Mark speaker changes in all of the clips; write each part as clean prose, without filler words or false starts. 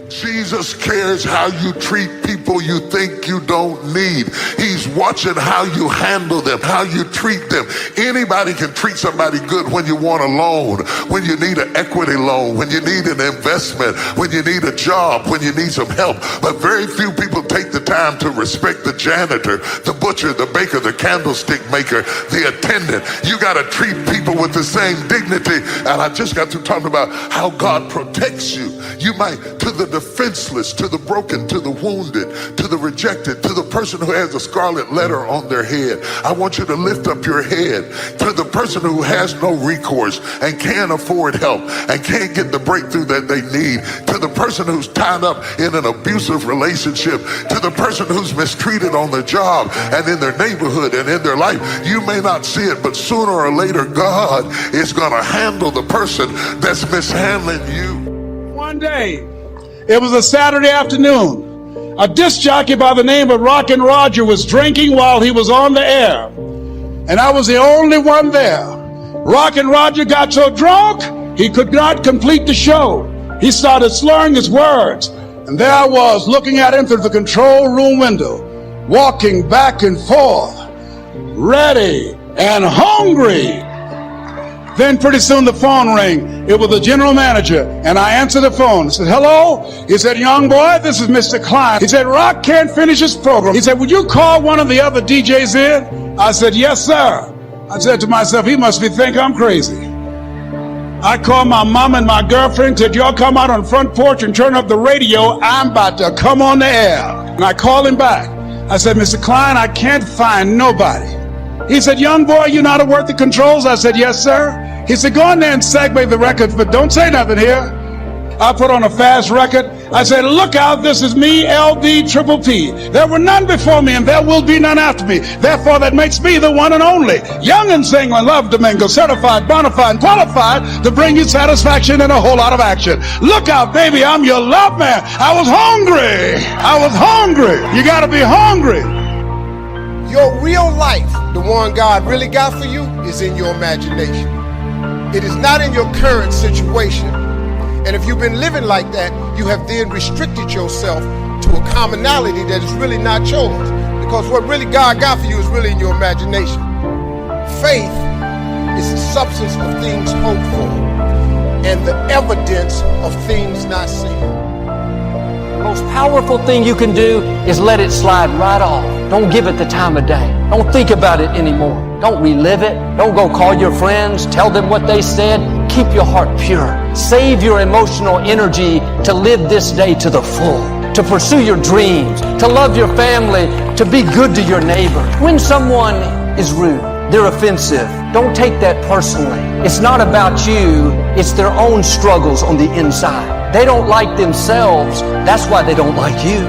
Speaker 1: Jesus cares how you treat people you think you don't need. He's watching how you handle them, how you treat them. Anybody can treat somebody good when you want a loan, when you need an equity loan, when you need an investment, when you need a job, when you need some help. But very few people take the time to respect the janitor, the butcher, the baker, the candlestick maker, the attendant. You got to treat people with the same dignity. And I just got through talking about how God protects you. You might, to the defenseless, to the broken, to the wounded, to the rejected, to the person who has a scarlet letter on their head. I want you to lift up your head. To the person who has no recourse and can't afford help and can't get the breakthrough that they need. To the person who's tied up in an abusive relationship. To the person who's mistreated on the job and in their neighborhood and in their life. You may not see it, but sooner or later God is going to handle the person that's mishandling you.
Speaker 2: One day, it was a Saturday afternoon. A disc jockey by the name of Rockin' Roger was drinking while he was on the air. And I was the only one there. Rockin' Roger got so drunk, he could not complete the show. He started slurring his words. And there I was, looking at him through the control room window, walking back and forth, ready and hungry. Then pretty soon the phone rang. It was the general manager, and I answered the phone. I said, hello? He said, young boy, this is Mr. Klein. He said, Rock can't finish his program. He said, would you call one of the other DJs in? I said, yes, sir. I said to myself, he must think I'm crazy. I called my mom and my girlfriend, said, y'all come out on the front porch and turn up the radio. I'm about to come on the air. And I called him back. I said, Mr. Klein, I can't find nobody. He said, young boy, you know how to work the controls? I said, yes, sir. He said, go in there and segue the record, but don't say nothing here. I put on a fast record. I said, look out, this is me, LD Triple P. There were none before me, and there will be none after me. Therefore, that makes me the one and only. Young and single, love to mingle, certified, bona fide, and qualified to bring you satisfaction and a whole lot of action. Look out, baby, I'm your love man. I was hungry. I was hungry. You got to be hungry.
Speaker 3: Your real life, the one God really got for you, is in your imagination. It is not in your current situation. And if you've been living like that, you have then restricted yourself to a commonality that is really not yours. Because what really God got for you is really in your imagination. Faith is the substance of things hoped for and the evidence of things not seen.
Speaker 4: The most powerful thing you can do is let it slide right off. Don't give it the time of day. Don't think about it anymore. Don't relive it. Don't go call your friends, tell them what they said. Keep your heart pure. Save your emotional energy to live this day to the full, to pursue your dreams, to love your family, to be good to your neighbor. When someone is rude, they're offensive, don't take that personally. It's not about you, it's their own struggles on the inside. They don't like themselves, that's why they don't like you.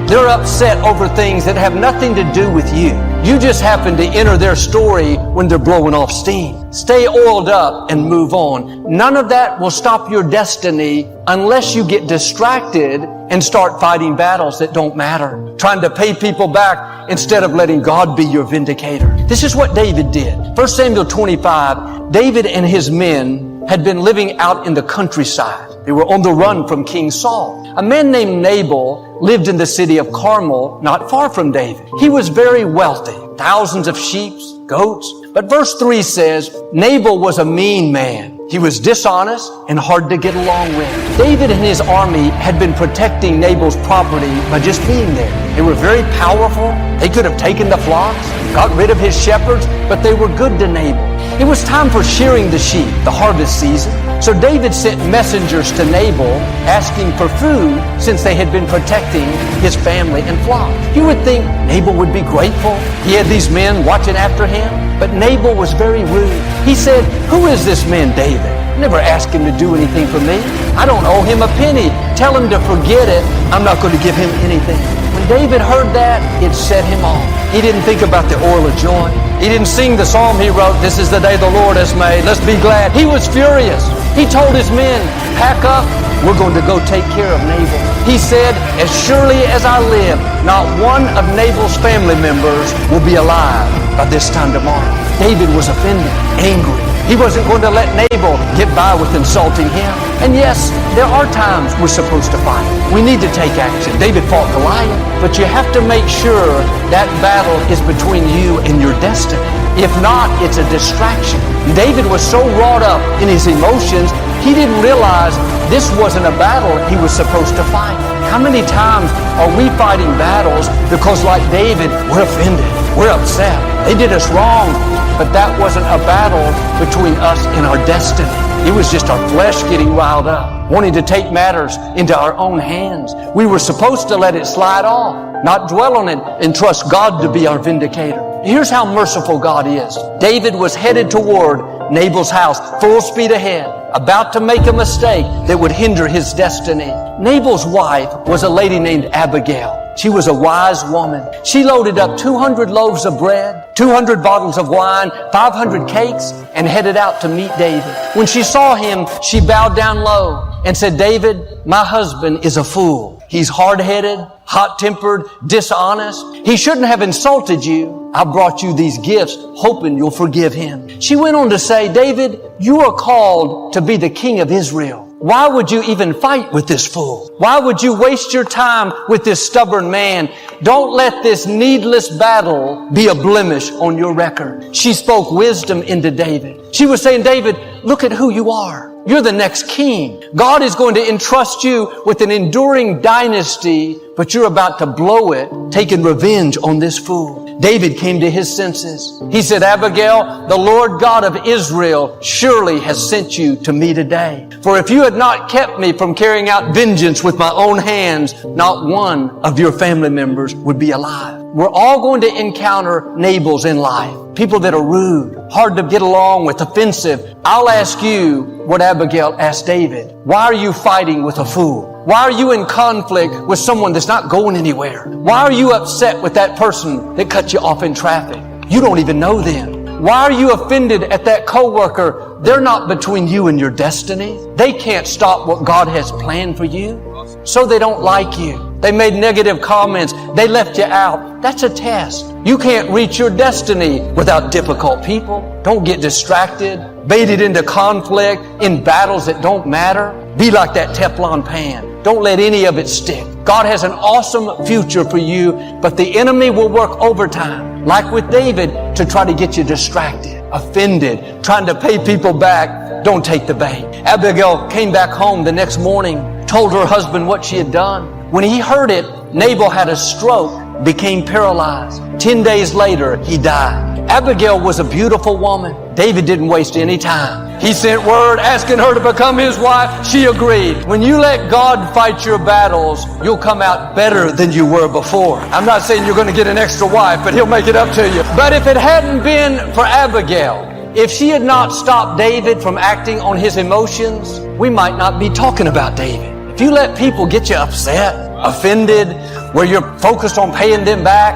Speaker 4: They're upset over things that have nothing to do with you. You just happen to enter their story when they're blowing off steam. Stay oiled up and move on. None of that will stop your destiny unless you get distracted and start fighting battles that don't matter. Trying to pay people back instead of letting God be your vindicator. This is what David did. 1 Samuel 25, David and his men had been living out in the countryside. They were on the run from King Saul. A man named Nabal lived in the city of Carmel, not far from David. He was very wealthy, thousands of sheep, goats. But verse 3 says, Nabal was a mean man. He was dishonest and hard to get along with. David and his army had been protecting Nabal's property by just being there. They were very powerful. They could have taken the flocks, got rid of his shepherds, but they were good to Nabal. It was time for shearing the sheep, the harvest season. So David sent messengers to Nabal asking for food since they had been protecting his family and flock. You would think Nabal would be grateful. He had these men watching after him, but Nabal was very rude. He said, who is this man David? I never asked him to do anything for me. I don't owe him a penny. Tell him to forget it. I'm not going to give him anything. When David heard that, it set him off. He didn't think about the oil of joy. He didn't sing the psalm he wrote, this is the day the Lord has made, let's be glad. He was furious. He told his men, pack up, we're going to go take care of Nabal. He said, as surely as I live, not one of Nabal's family members will be alive by this time tomorrow. David was offended, angry. He wasn't going to let Nabal get by with insulting him. And yes, there are times we're supposed to fight. We need to take action. David fought Goliath, but you have to make sure that battle is between you and your destiny. If not, it's a distraction. David was so wrought up in his emotions, he didn't realize this wasn't a battle he was supposed to fight. How many times are we fighting battles because, like David, we're offended, we're upset, they did us wrong, but that wasn't a battle between us and our destiny. It was just our flesh getting riled up, wanting to take matters into our own hands. We were supposed to let it slide off, not dwell on it, and trust God to be our vindicator. Here's how merciful God is. David was headed toward Nabal's house, full speed ahead, about to make a mistake that would hinder his destiny. Nabal's wife was a lady named Abigail. She was a wise woman. She loaded up 200 loaves of bread, 200 bottles of wine, 500 cakes, and headed out to meet David. When she saw him, she bowed down low and said, "David, my husband is a fool. He's hard-headed, hot-tempered, dishonest. He shouldn't have insulted you. I brought you these gifts hoping you'll forgive him." She went on to say, "David, you are called to be the king of Israel. Why would you even fight with this fool? Why would you waste your time with this stubborn man? Don't let this needless battle be a blemish on your record." She spoke wisdom into David. She was saying, "David, look at who you are. You're the next king. God is going to entrust you with an enduring dynasty, but you're about to blow it, taking revenge on this fool." David came to his senses. He said, "Abigail, the Lord God of Israel surely has sent you to me today. For if you had not kept me from carrying out vengeance with my own hands, not one of your family members would be alive." We're all going to encounter Nabals in life. People that are rude, hard to get along with, offensive. I'll ask you what Abigail asked David. Why are you fighting with a fool? Why are you in conflict with someone that's not going anywhere? Why are you upset with that person that cut you off in traffic? You don't even know them. Why are you offended at that coworker? They're not between you and your destiny. They can't stop what God has planned for you. So they don't like you. They made negative comments. They left you out. That's a test. You can't reach your destiny without difficult people. Don't get distracted, baited into conflict, in battles that don't matter. Be like that Teflon pan. Don't let any of it stick. God has an awesome future for you, but the enemy will work overtime, like with David, to try to get you distracted, offended, trying to pay people back. Don't take the bait. Abigail came back home the next morning, told her husband what she had done. When he heard it, Nabal had a stroke, became paralyzed. 10 days later, he died. Abigail was a beautiful woman. David didn't waste any time. He sent word asking her to become his wife. She agreed. When you let God fight your battles, you'll come out better than you were before. I'm not saying you're going to get an extra wife, but he'll make it up to you. But if it hadn't been for Abigail, if she had not stopped David from acting on his emotions, we might not be talking about David. If you let people get you upset, offended, where you're focused on paying them back,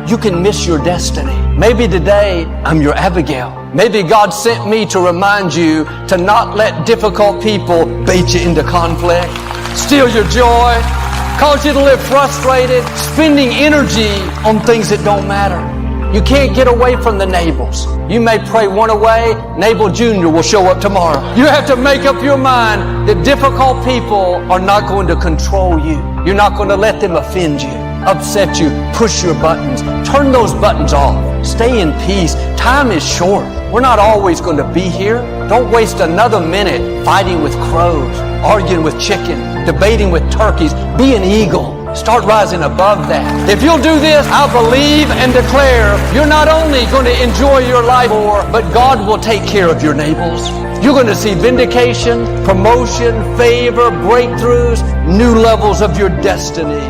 Speaker 4: you can miss your destiny. Maybe today I'm your Abigail. Maybe God sent me to remind you to not let difficult people bait you into conflict, steal your joy, cause you to live frustrated, spending energy on things that don't matter. You can't get away from the Nabals. You may pray one away, Nabal Jr. will show up tomorrow. You have to make up your mind that difficult people are not going to control you. You're not going to let them offend you, upset you, push your buttons. Turn those buttons off. Stay in peace. Time is short. We're not always going to be here. Don't waste another minute fighting with crows, arguing with chickens, debating with turkeys. Be an eagle. Start rising above that. If you'll do this, I believe and declare you're not only going to enjoy your life more, but God will take care of your Nabals. You're going to see vindication, promotion, favor, breakthroughs, new levels of your destiny.